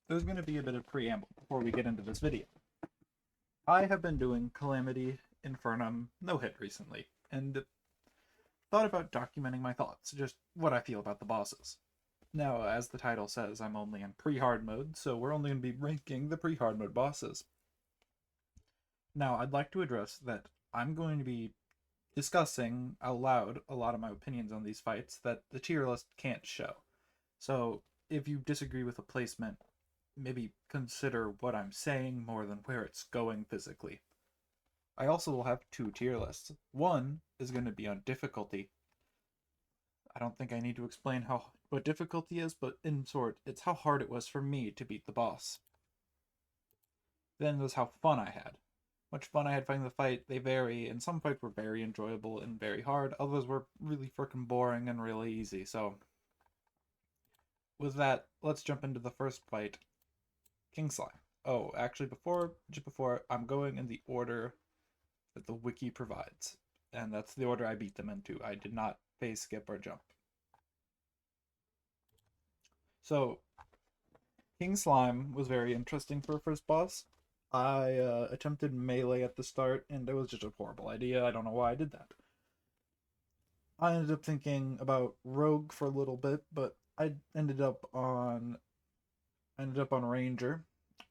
there's going to be a bit of preamble before we get into this video. I have been doing Calamity Infernum no hit recently, and thought about documenting my thoughts, just what I feel about the bosses. Now, as the title says, I'm only in pre-hard mode, so we're only going to be ranking the pre-hard mode bosses. Now, I'd like to address that I'm going to be discussing out loud a lot of my opinions on these fights that the tier list can't show. So, if you disagree with a placement, maybe consider what I'm saying more than where it's going physically. I also will have two tier lists. One is going to be on difficulty. I don't think I need to explain what difficulty is, but in short, it's how hard it was for me to beat the boss. Then there's how fun I had. Much fun I had fighting the fight, they vary, and some fights were very enjoyable and very hard, others were really freaking boring and really easy, so with that, let's jump into the first fight, King Slime. Oh, actually, just before, I'm going in the order that the wiki provides, and that's the order I beat them into. I did not phase skip or jump. So, King Slime was very interesting for a first boss. I attempted melee at the start, and it was just a horrible idea. I don't know why I did that. I ended up thinking about Rogue for a little bit, but I ended up on Ranger.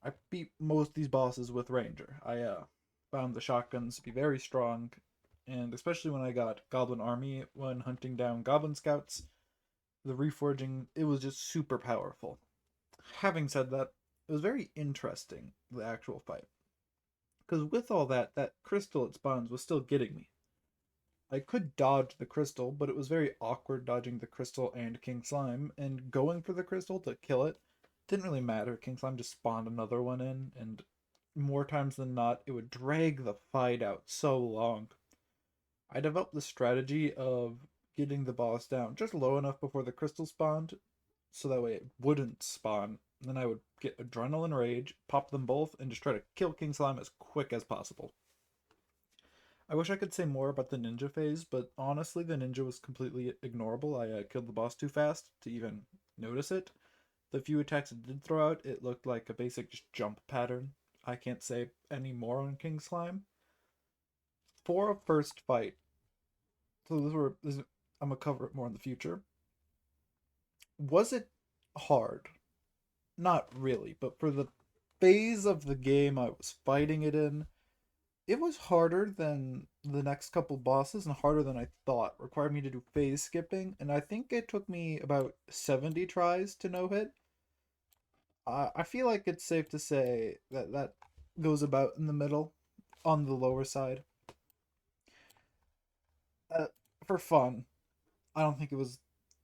I beat most of these bosses with Ranger. I found the shotguns to be very strong, and especially when I got Goblin Army when hunting down Goblin Scouts, the reforging, it was just super powerful. Having said that, it was very interesting, the actual fight. Because with all that, that crystal it spawns was still getting me. I could dodge the crystal, but it was very awkward dodging the crystal and King Slime, and going for the crystal to kill it didn't really matter. King Slime just spawned another one in, and more times than not, it would drag the fight out so long. I developed the strategy of getting the boss down just low enough before the crystal spawned, so that way it wouldn't spawn. And then I would get Adrenaline Rage, pop them both, and just try to kill King Slime as quick as possible. I wish I could say more about the ninja phase, but honestly, the ninja was completely ignorable. I killed the boss too fast to even notice it. The few attacks it did throw out, it looked like a basic just jump pattern. I can't say any more on King Slime. For a first fight, so I'm gonna cover it more in the future. Was it hard? Not really, but for the phase of the game I was fighting it in, it was harder than the next couple bosses and harder than I thought. Required me to do phase skipping, and I think it took me about 70 tries to no hit. I feel like it's safe to say that that goes about in the middle, on the lower side. Uh, for fun, I don't think it was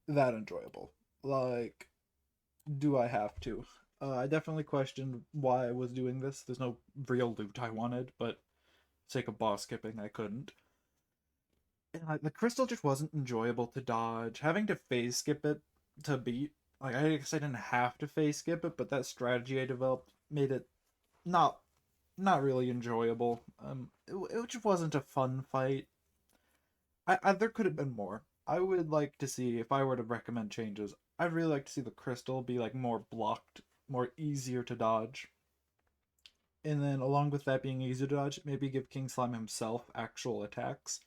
that enjoyable. Like, do I have to? I definitely questioned why I was doing this. There's no real loot I wanted, but sake of boss skipping, I couldn't. And like the crystal just wasn't enjoyable to dodge. Having to phase skip it to beat, like I guess I didn't have to phase skip it, but that strategy I developed made it not not really enjoyable. It just wasn't a fun fight. There could have been more. I would like to see if I were to recommend changes. I'd really like to see the crystal be like more blocked, more easier to dodge. And then along with that being easy to dodge, maybe give King Slime himself actual attacks.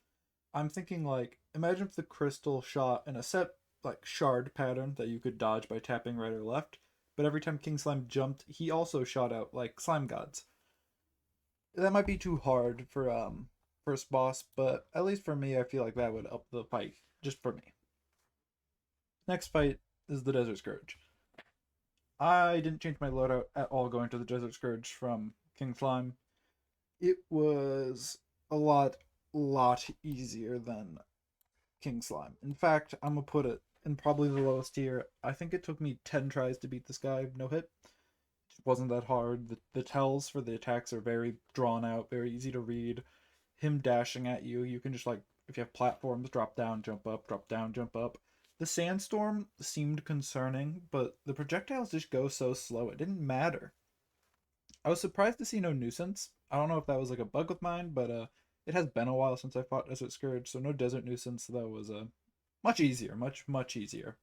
I'm thinking like imagine if the crystal shot in a set like shard pattern that you could dodge by tapping right or left, but every time King Slime jumped, he also shot out like slime gods. That might be too hard for first boss, but at least for me, I feel like that would up the fight just for me. Next fight is the Desert Scourge. I didn't change my loadout at all going to the Desert Scourge from King Slime. It was a lot easier than King Slime. In fact, I'm gonna put it in probably the lowest tier. I think it took me 10 tries to beat this guy, no hit. It wasn't that hard. The tells for the attacks are very drawn out, very easy to read. Him dashing at you, you can just like, if you have platforms, drop down, jump up, drop down, jump up. The sandstorm seemed concerning, but the projectiles just go so slow, it didn't matter. I was surprised to see no nuisance. I don't know if that was like a bug with mine, but it has been a while since I fought Desert Scourge, so no desert nuisance. That was much easier, much easier.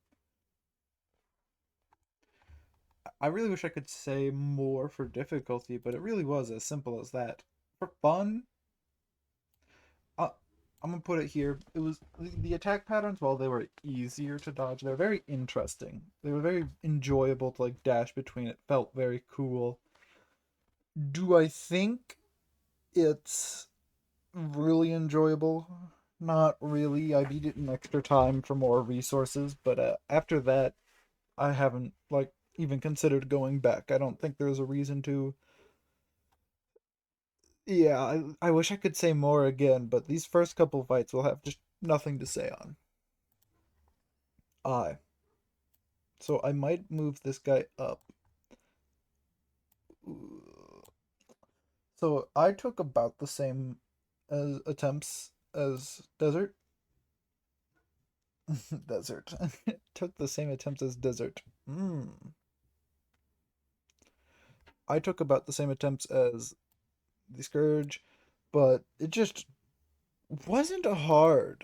I really wish I could say more for difficulty, but it really was as simple as that. For fun, uh, I'm gonna put it here. It was the attack patterns, while they were easier to dodge, they were very interesting. They were very enjoyable to like dash between. It felt very cool. Do I think it's really enjoyable? Not really. I beat it in extra time for more resources, but after that, I haven't like even considered going back. I don't think there's a reason to. Yeah, I wish I could say more again, but these first couple fights will have just nothing to say on. I. So I might move this guy up. So I took about the same as attempts as Desert. Desert. Took the same attempts as Desert. I took about the same attempts as the Scourge, but it just wasn't hard.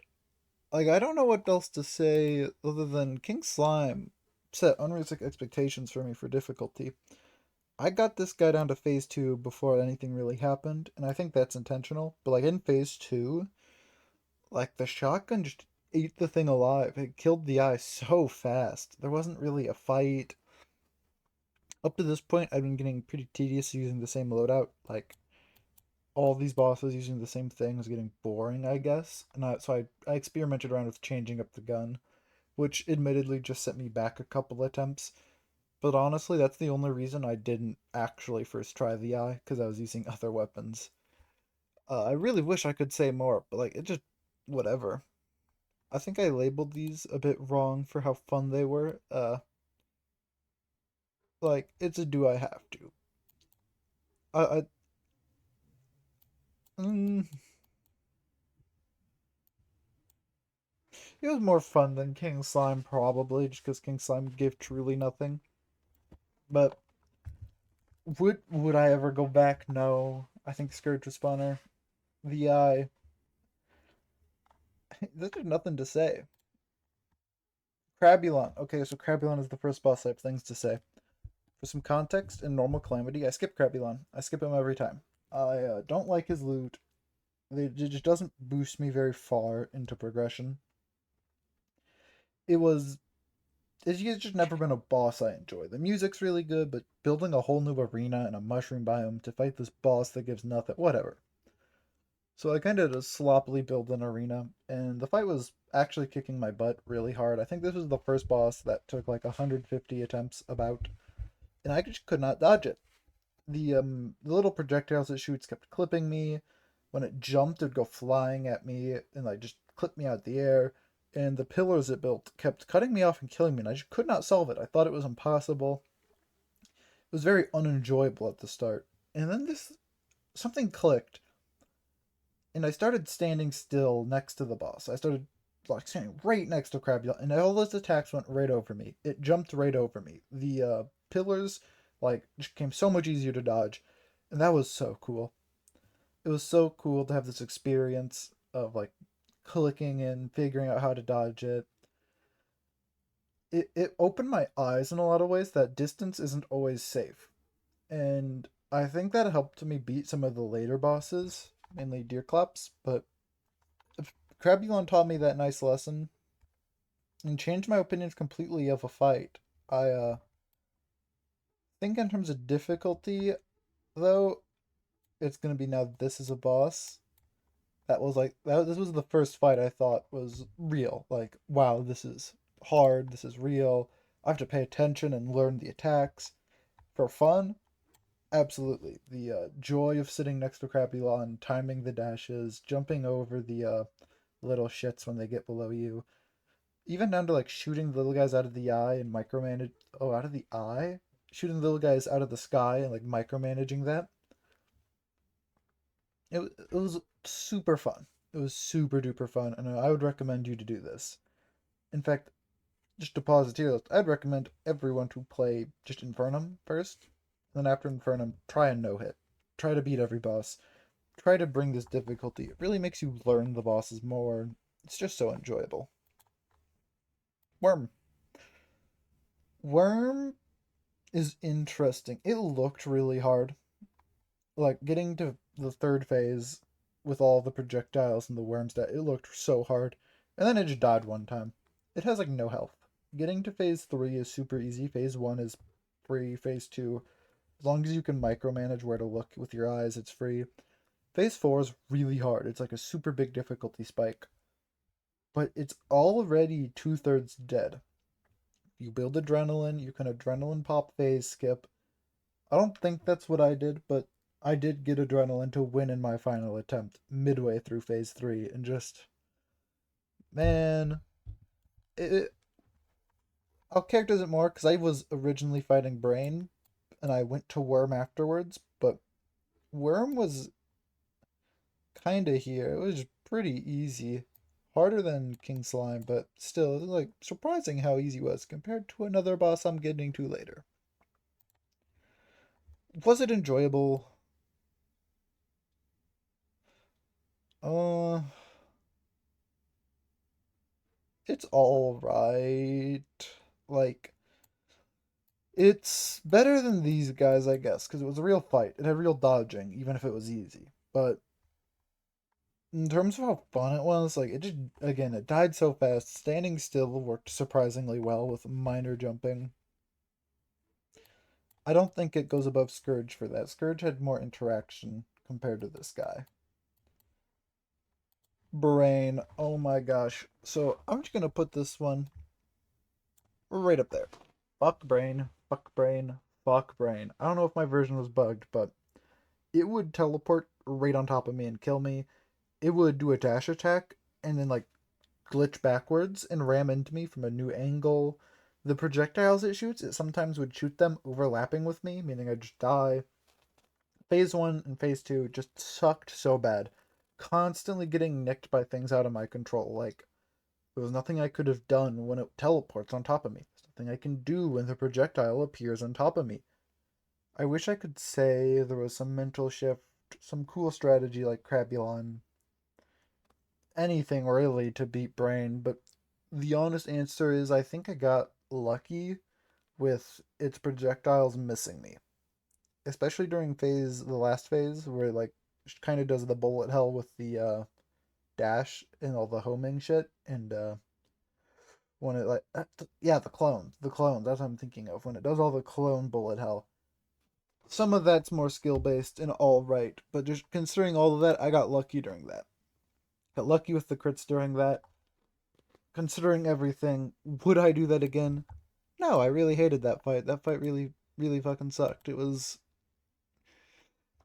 Like, I don't know what else to say other than King Slime set unrealistic expectations for me for difficulty. I got this guy down to phase 2 before anything really happened, and I think that's intentional. But, like, in phase 2, like, the shotgun just ate the thing alive. It killed the eye so fast. There wasn't really a fight. Up to this point, I've been getting pretty tedious using the same loadout. Like, all these bosses using the same thing was getting boring, I guess. So I experimented around with changing up the gun, which admittedly just sent me back a couple attempts. But honestly, that's the only reason I didn't actually first try the eye, because I was using other weapons. I really wish I could say more, but like, it just, whatever. I think I labeled these a bit wrong for how fun they were. Like, it's a do I have to. I mm, it was more fun than King Slime, probably, just because King Slime gave truly nothing. But would I ever go back? No. I think Scourge was funner. The eye. There's just nothing to say. Crabulon. Okay, so Crabulon is the first boss I have things to say. For some context, in normal Calamity, I skip Crabulon. I skip him every time. I don't like his loot. It just doesn't boost me very far into progression. It was. It's just never been a boss I enjoy. The music's really good, but building a whole new arena in a mushroom biome to fight this boss that gives nothing. Whatever. So I kind of just sloppily built an arena, and the fight was actually kicking my butt really hard. I think this was the first boss that took like 150 attempts about, and I just could not dodge it. The little projectiles it shoots kept clipping me. When it jumped, it'd go flying at me and like just clip me out the air. And the pillars it built kept cutting me off and killing me, and I just could not solve it. I thought it was impossible. It was very unenjoyable at the start. And then this something clicked, and I started standing still next to the boss. I started like standing right next to Crabula, and all his attacks went right over me. It jumped right over me. The pillars like just became so much easier to dodge, and that was so cool. It was so cool to have this experience of like clicking and figuring out how to dodge it. It opened my eyes in a lot of ways that distance isn't always safe, and I think that helped me beat some of the later bosses, mainly Deerclops, but Crabulon taught me that nice lesson and changed my opinions completely of a fight. I think in terms of difficulty, though, it's gonna be now that this is a boss. That was like that. This was the first fight I thought was real. Like, wow, this is hard. This is real. I have to pay attention and learn the attacks for fun. Absolutely, the joy of sitting next to Crabulon, timing the dashes, jumping over the little shits when they get below you, even down to like shooting little guys out of the eye and micromanage. Oh, out of the eye, shooting little guys out of the sky and like micromanaging that. It was super fun. It was super duper fun, and I would recommend you to do this. In fact, just to pause the tier list, I'd recommend everyone to play just Infernum first. Then after Infernum, try a no hit. Try to beat every boss. Try to bring this difficulty. It really makes you learn the bosses more. It's just so enjoyable. Worm. Worm. is interesting. It looked really hard. Like getting to the third phase with all the projectiles and the worms, that it looked so hard. And then it just died one time. It has like no health. Getting to phase 3 is super easy. Phase 1 is free. Phase 2, as long as you can micromanage where to look with your eyes, it's free. Phase 4 is really hard. It's like a super big difficulty spike. But it's already two-thirds dead. You build adrenaline, you can adrenaline pop phase skip. I don't think that's what I did, but I did get adrenaline to win in my final attempt midway through phase 3, and just, man, it, I'll characterize it more because I was originally fighting Brain and I went to Worm afterwards, but Worm was kinda here. It was pretty easy. Harder than King Slime, but still, it was like surprising how easy it was compared to another boss I'm getting to later. Was it enjoyable? Uh, it's all right. Like, it's better than these guys, I guess, because it was a real fight. It had real dodging, even if it was easy. But in terms of how fun it was, like, it just, again, it died so fast. Standing still worked surprisingly well with minor jumping. I don't think it goes above Scourge for that. Scourge had more interaction compared to this guy. Brain, oh my gosh. So I'm just gonna put this one right up there. Fuck Brain, fuck Brain, fuck Brain. I don't know if my version was bugged, but it would teleport right on top of me and kill me. It would do a dash attack and then like glitch backwards and ram into me from a new angle. The projectiles it shoots, it sometimes would shoot them overlapping with me, meaning I'd just die. Phase 1 and Phase 2 just sucked so bad. Constantly getting nicked by things out of my control. Like, there was nothing I could have done when it teleports on top of me. There's nothing I can do when the projectile appears on top of me. I wish I could say there was some mental shift, some cool strategy like Crabulon, anything really to beat Brain, but the honest answer is I think I got lucky with its projectiles missing me. Especially during the last phase, where like kind of does the bullet hell with the dash and all the homing shit, and when it like yeah, the clones, that's what I'm thinking of, when it does all the clone bullet hell. Some of that's more skill based and all right, but just considering all of that, I got lucky during that. Got lucky with the crits during that. Considering everything, would I do that again? No, I really hated that fight. That fight really, really fucking sucked. It was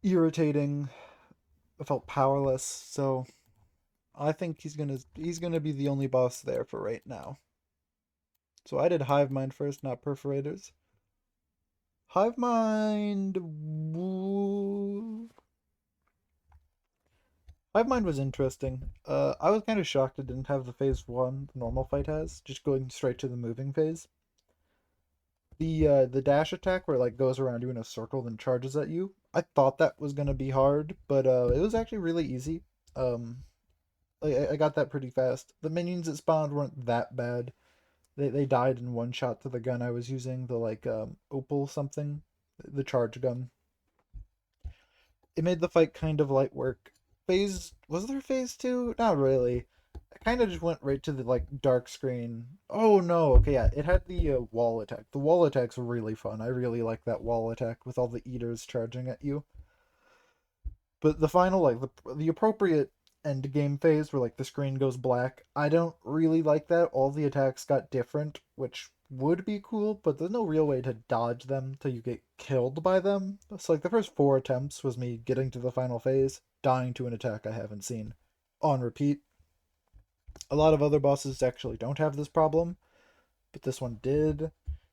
irritating. I felt powerless, so I think he's gonna be the only boss there for right now. So I did Hive Mind first, not Perforators. Hive Mind. Hive Mind was interesting. I was kind of shocked it didn't have the phase one the normal fight has, just going straight to the moving phase. The dash attack where it like goes around you in a circle then charges at you. I thought that was gonna be hard, but it was actually really easy. Um, I got that pretty fast. The minions that spawned weren't that bad. They died in one shot to the gun I was using, the like opal something, the charge gun. It made the fight kind of light work. Phase was there phase two? Not really. I kind of just went right to the like dark screen. Oh no, okay, yeah, it had the wall attack. The wall attack's really fun. I really like that wall attack with all the eaters charging at you. But the final, like the appropriate end game phase where like the screen goes black, I don't really like that. All the attacks got different, which would be cool, but there's no real way to dodge them till you get killed by them. So like the first four attempts was me getting to the final phase, dying to an attack I haven't seen on repeat. A lot of other bosses actually don't have this problem, but this one did.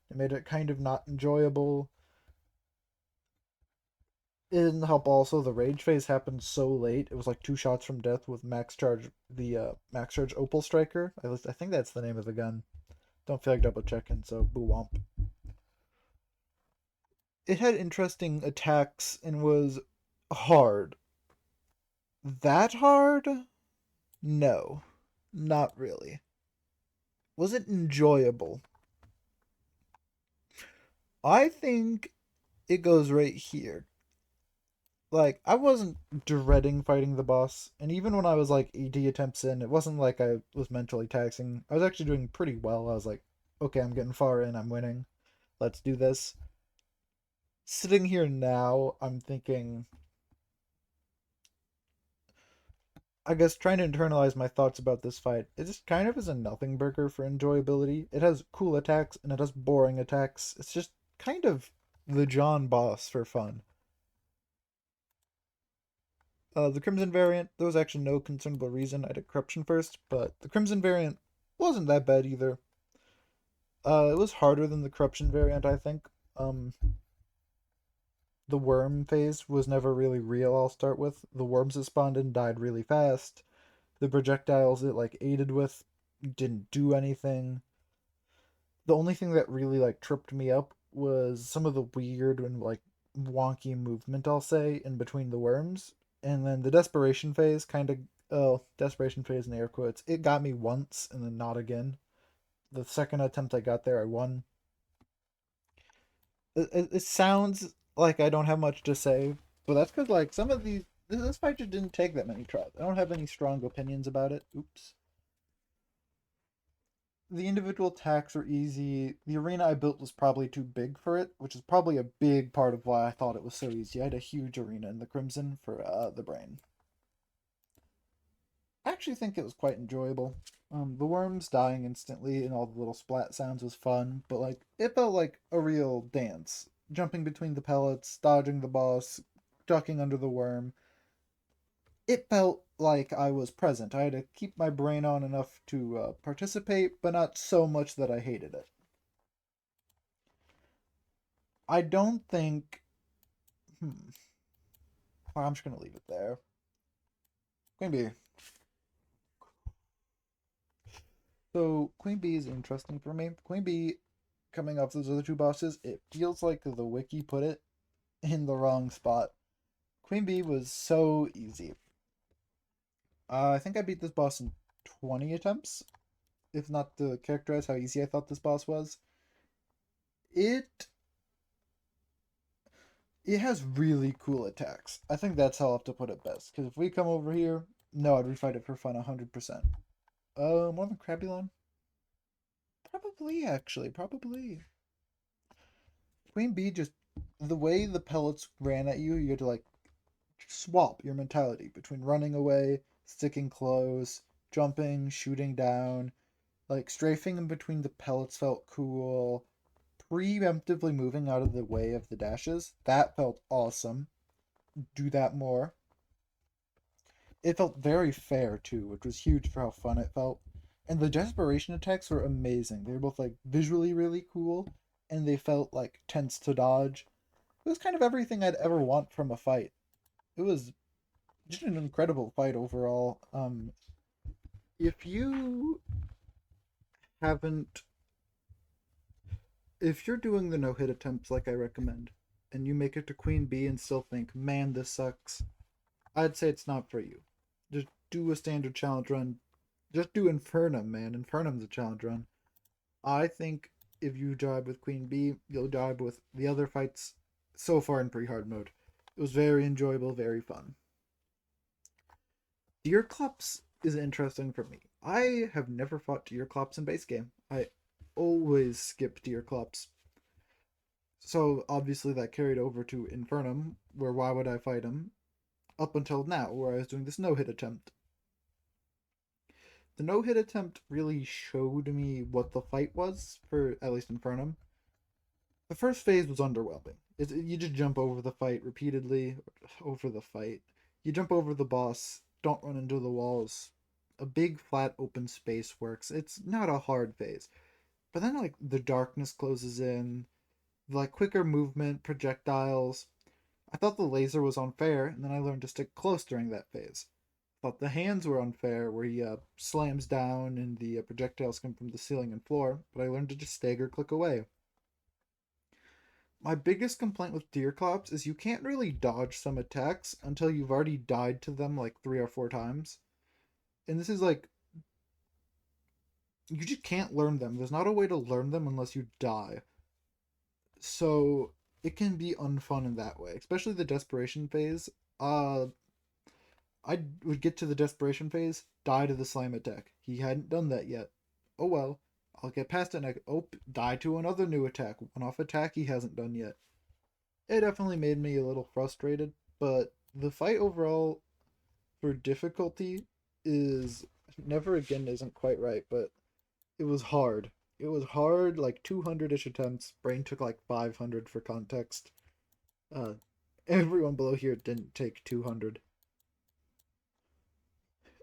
It made it kind of not enjoyable. It didn't help also the rage phase happened so late. It was like two shots from death with max charge, the max charge opal striker. I think that's the name of the gun. Don't feel like double checking, so boo womp. It had interesting attacks and was hard. That hard? No, not really. Was it enjoyable? I think it goes right here. Like, I wasn't dreading fighting the boss, and even when I was like 80 attempts in, it wasn't like I was mentally taxing. I was actually doing pretty well. I was like, okay, I'm getting far in, I'm winning. Let's do this. Sitting here now, I'm thinking, I guess trying to internalize my thoughts about this fight. It just kind of is a nothing burger for enjoyability. It has cool attacks and it has boring attacks. It's just kind of the John boss for fun. The Crimson variant, there was actually no concernable reason I did Corruption first, but the Crimson variant wasn't that bad either. It was harder than the Corruption variant, I think. Um, the worm phase was never really real, I'll start with. The worms that spawned in died really fast. The projectiles it like aided with didn't do anything. The only thing that really like tripped me up was some of the weird and like wonky movement, I'll say, in between the worms. And then the desperation phase kind of, oh, desperation phase in air quotes, it got me once and then not again. The second attempt I got there, I won. It sounds like I don't have much to say, but that's because like some of these, this fight just didn't take that many tries. I don't have any strong opinions about it. Oops. The individual attacks are easy. The arena I built was probably too big for it, which is probably a big part of why I thought it was so easy. I had a huge arena in the Crimson for the Brain. I actually think it was quite enjoyable. The worms dying instantly and all the little splat sounds was fun, but like it felt like a real dance. Jumping between the pellets, dodging the boss, ducking under the worm. It felt like I was present. I had to keep my brain on enough to participate, but not so much that I hated it. I don't think. Hmm. I'm just gonna leave it there. Queen Bee. So Queen Bee is interesting for me. Queen Bee, coming off those other two bosses, it feels like the wiki put it in the wrong spot. Queen Bee was so easy. I think I beat this boss in 20 attempts, if not to characterize how easy I thought this boss was. It it has really cool attacks. I think that's how I'll have to put it best. Because if we come over here, no, I'd refight it for fun 100%. More than Crabulon? Probably, actually. Probably. Queen Bee just. The way the pellets ran at you, you had to, like, swap your mentality between running away, sticking close, jumping, shooting down. Like, strafing in between the pellets felt cool. Preemptively moving out of the way of the dashes, that felt awesome. Do that more. It felt very fair too, which was huge for how fun it felt. And the desperation attacks were amazing. They were both like visually really cool and they felt like tense to dodge. It was kind of everything I'd ever want from a fight. It was just an incredible fight overall. If you haven't if you're doing the no hit attempts like I recommend, and you make it to Queen Bee and still think, man, this sucks, I'd say it's not for you. Just do a standard challenge run. Just do Infernum, man. Infernum's a challenge run. I think if you jibe with Queen Bee, you'll jibe with the other fights so far in pre hard mode. It was very enjoyable, very fun. Deerclops is interesting for me. I have never fought Deerclops in base game. I always skip Deerclops. So obviously that carried over to Infernum, where why would I fight him? Up until now, where I was doing this no hit attempt. The no hit attempt really showed me what the fight was for at least Infernum. The first phase was underwhelming. You just jump over the fight repeatedly, over the fight. You jump over the boss, don't run into the walls. A big flat open space works. It's not a hard phase. But then like the darkness closes in, like quicker movement, projectiles. I thought the laser was unfair, and then I learned to stick close during that phase. Thought the hands were unfair, where he slams down and the projectiles come from the ceiling and floor, but I learned to just stagger click away. My biggest complaint with Deerclops is you can't really dodge some attacks until you've already died to them like 3 or 4 times. And this is like, you just can't learn them. There's not a way to learn them unless you die. So it can be unfun in that way, especially the desperation phase. Uh, I would get to the desperation phase, die to the slime attack. He hadn't done that yet. Oh well, I'll get past it and die to another new attack. One off attack he hasn't done yet. It definitely made me a little frustrated, but the fight overall for difficulty is never again isn't quite right, but it was hard. It was hard, like 200-ish attempts. Brain took like 500 for context. Uh, Everyone below here didn't take 200.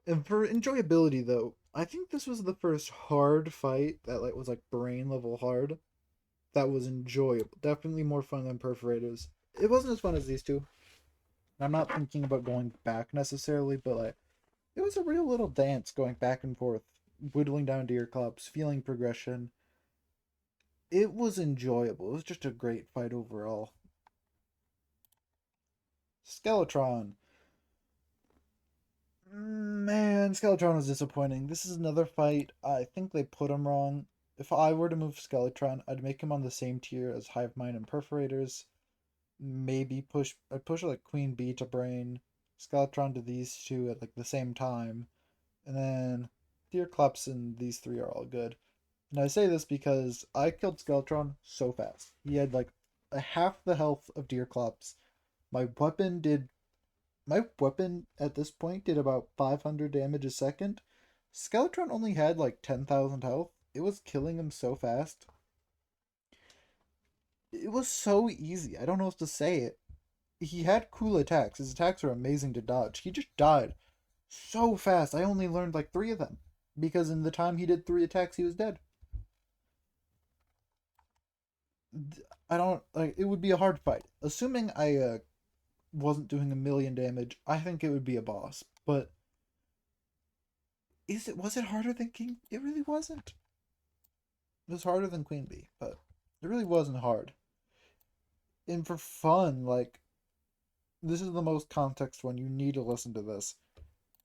And for enjoyability, though, I think this was the first hard fight that like was like brain level hard. That was enjoyable. Definitely more fun than Perforators. It wasn't as fun as these two. I'm not thinking about going back necessarily, but like it was a real little dance going back and forth, whittling down to your clubs, feeling progression. It was enjoyable. It was just a great fight overall. Skeletron. Man, Skeletron was disappointing. This is another fight. I think they put him wrong. If I were to move Skeletron, I'd make him on the same tier as Hive Mind and Perforators. Maybe I'd push like Queen Bee to Brain, Skeletron to these two at like the same time, and then Deerclops and these three are all good. And I say this because I killed Skeletron so fast. He had like a half the health of Deerclops. My weapon did my weapon at this point did about 500 damage a second. Skeletron only had like 10,000 health. It was killing him so fast. It was so easy. I don't know what to say. He had cool attacks. His attacks are amazing to dodge. He just died so fast. I only learned like three of them because in the time he did three attacks, he was dead. I don't like. It would be a hard fight. Assuming I wasn't doing a million damage, I think it would be a boss. But was it harder than King? It really wasn't. It was harder than Queen Bee, but it really wasn't hard. And for fun, like this is the most context one. You need to listen to this.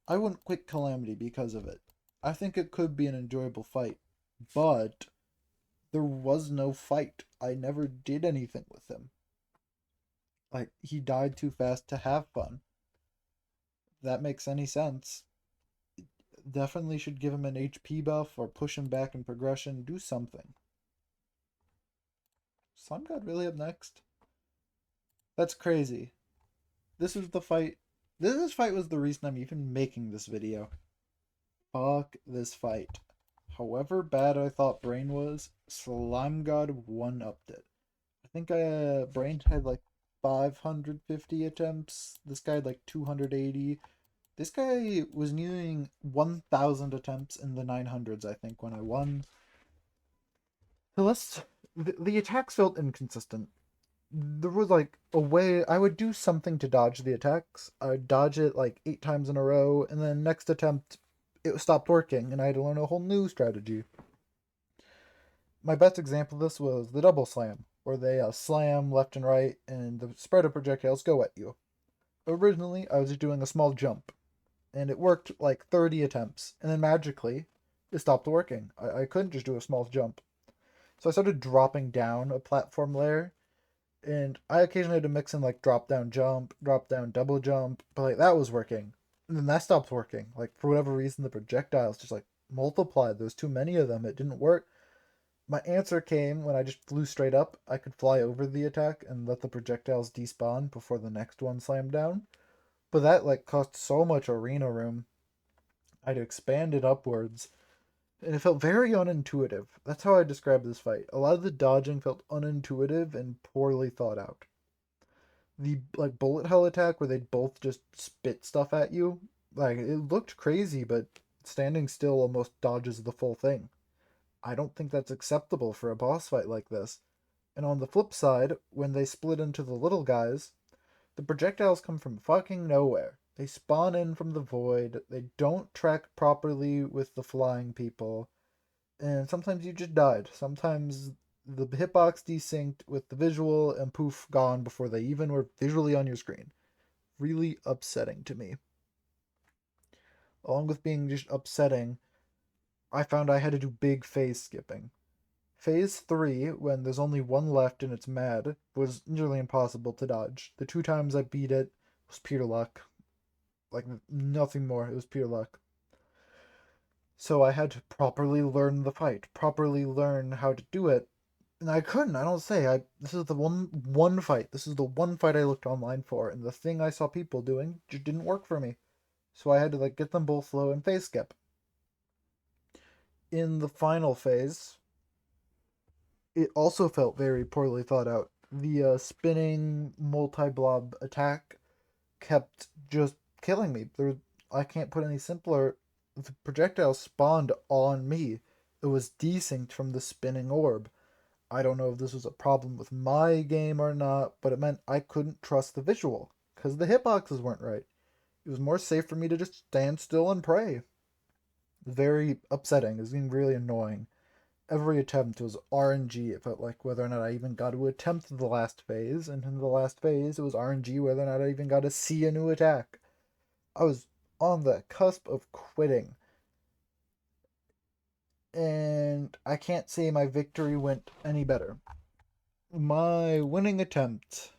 I wouldn't quit Calamity because of it. I think it could be an enjoyable fight, but there was no fight. I never did anything with him. Like he died too fast to have fun. If that makes any sense. Definitely should give him an HP buff or push him back in progression. Do something. Slime God really up next? That's crazy. This was the fight. This fight was the reason I'm even making this video. Fuck this fight. However bad I thought Brain was, Slime God one-upped it. I think Brain had like 550 attempts. This guy had like 280. This guy was nearing 1,000 attempts in the 900s, I think, when I won. The attacks felt inconsistent. There was like a way I would do something to dodge the attacks. I'd dodge it like 8 times in a row, and then next attempt it stopped working, and I had to learn a whole new strategy. My best example of this was the double slam, where they slam left and right, and the spread of projectiles go at you. Originally, I was just doing a small jump, and it worked like 30 attempts, and then magically, it stopped working. I couldn't just do a small jump. So I started dropping down a platform layer, and I occasionally had to mix in like drop down jump, drop down double jump, but like that was working. And then that stopped working. Like for whatever reason the projectiles just like multiplied. There was too many of them. It didn't work. My answer came when I just flew straight up. I could fly over the attack and let the projectiles despawn before the next one slammed down. But that like cost so much arena room. I had to expand it upwards. And it felt very unintuitive. That's how I describe this fight. A lot of the dodging felt unintuitive and poorly thought out. The like bullet hell attack where they'd both just spit stuff at you, like it looked crazy, but standing still almost dodges the full thing. I don't think that's acceptable for a boss fight like this. And on the flip side, when they split into the little guys, the projectiles come from fucking nowhere. They spawn in from the void, they don't track properly with the flying people, and sometimes you just died. Sometimes the hitbox desynced with the visual and poof, gone before they even were visually on your screen. Really upsetting to me. Along with being just upsetting, I found I had to do big phase skipping. Phase 3, when there's only one left and it's mad, was nearly impossible to dodge. The two times I beat it was pure luck. Like, nothing more. It was pure luck. So I had to properly learn the fight, properly learn how to do it. And I couldn't. I don't say. This is the one fight. This is the one fight I looked online for, and the thing I saw people doing just didn't work for me. So I had to like get them both low and phase skip. In the final phase, it also felt very poorly thought out. The spinning multi-blob attack kept just killing me. I can't put any simpler. The projectile spawned on me. It was desynced from the spinning orb. I don't know if this was a problem with my game or not, but it meant I couldn't trust the visual because the hitboxes weren't right. It was more safe for me to just stand still and pray. Very upsetting. It was being really annoying. Every attempt was RNG. It felt like whether or not I even got to attempt the last phase, and in the last phase, it was RNG whether or not I even got to see a new attack. I was on the cusp of quitting, and I can't say my victory went any better. My winning attempt.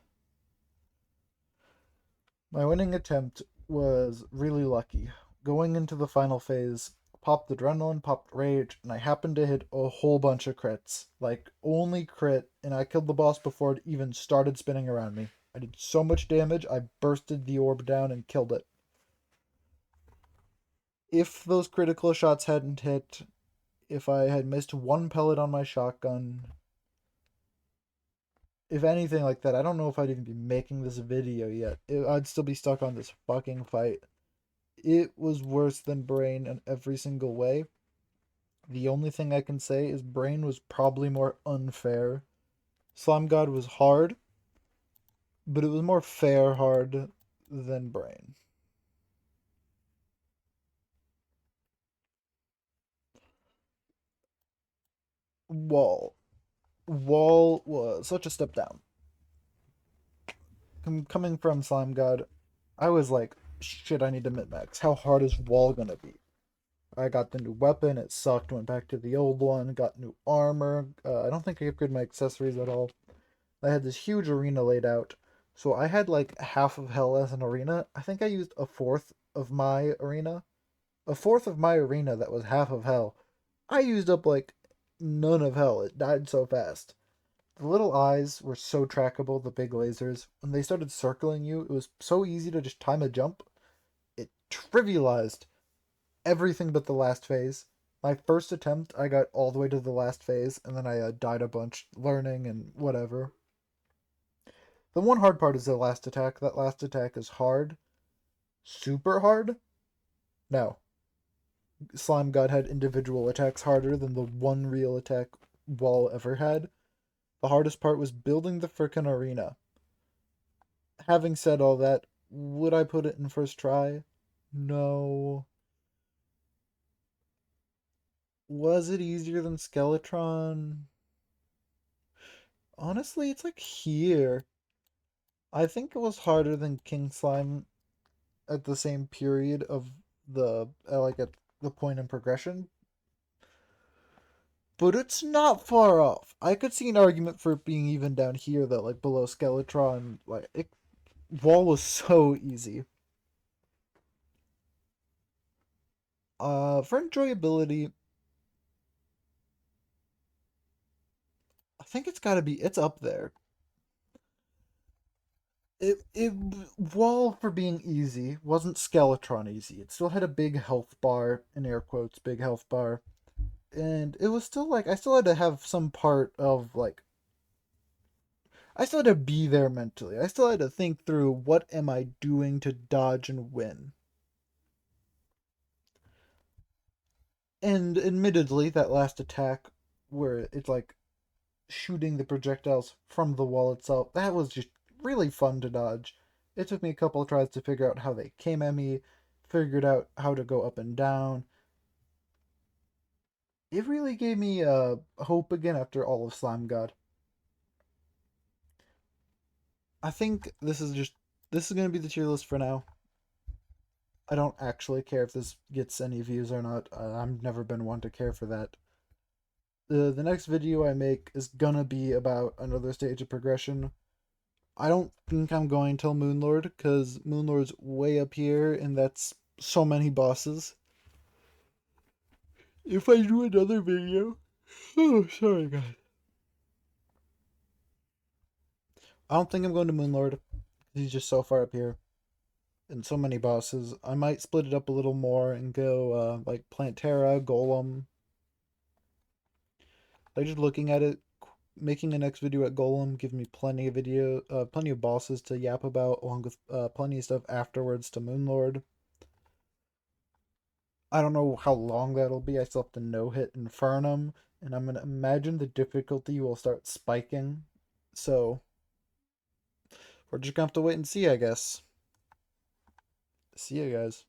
My winning attempt was really lucky. Going into the final phase, popped adrenaline, popped rage, and I happened to hit a whole bunch of crits. Like, only crit, and I killed the boss before it even started spinning around me. I did so much damage, I bursted the orb down and killed it. If those critical shots hadn't hit, if I had missed one pellet on my shotgun, if anything like that, I don't know if I'd even be making this video yet. I'd still be stuck on this fucking fight. It was worse than Brain in every single way. The only thing I can say is Brain was probably more unfair. Slime God was hard, but it was more fair hard than Brain. Wall. Wall was such a step down. Coming from Slime God, I was like, shit, I need to min-max. How hard is Wall gonna be? I got the new weapon, it sucked, went back to the old one, got new armor. I don't think I upgraded my accessories at all. I had this huge arena laid out. So I had like half of hell as an arena. I think I used a fourth of my arena. A fourth of my arena that was half of hell. I used up like none of hell. It died so fast. The little eyes were so trackable, the big lasers. When they started circling you, it was so easy to just time a jump. It trivialized everything but the last phase. My first attempt, I got all the way to the last phase, and then I died a bunch learning and whatever. The one hard part is the last attack. That last attack is hard. Super hard? No. Slime God had individual attacks harder than the one real attack Wall ever had. The hardest part was building the frickin' arena. Having said all that, would I put it in first try? No. Was it easier than Skeletron? Honestly, it's like here. I think it was harder than King Slime at the same period of the like at the point in progression, but it's not far off. I could see an argument for it being even down here though, like below Skeletron. Wall was so easy. For enjoyability, I think it's got to be it's up there. It Wall for being easy wasn't Skeletron easy. It still had a big health bar, in air quotes, big health bar, and it was still like I still had to have some part of like I still had to be there mentally. I still had to think through what am I doing to dodge and win. And admittedly, that last attack where it's like shooting the projectiles from the wall itself, that was just really fun to dodge. It took me a couple of tries to figure out how they came at me, figured out how to go up and down. It really gave me hope again after all of Slime God. I think this is gonna be the tier list for now. I don't actually care if this gets any views or not. I've never been one to care for that. The next video I make is gonna be about another stage of progression. I don't think I'm going till Moonlord because Moonlord's way up here, and that's so many bosses. If I do another video, oh sorry guys, I don't think I'm going to Moonlord. He's just so far up here and so many bosses. I might split it up a little more and go like Plantera, Golem. Like just looking at it, making the next video at Golem gives me plenty of bosses to yap about, along with plenty of stuff afterwards to Moonlord. I don't know how long that'll be. I still have to no hit Infernum, and I'm gonna imagine the difficulty will start spiking. So we're just gonna have to wait and see, I guess. See you guys.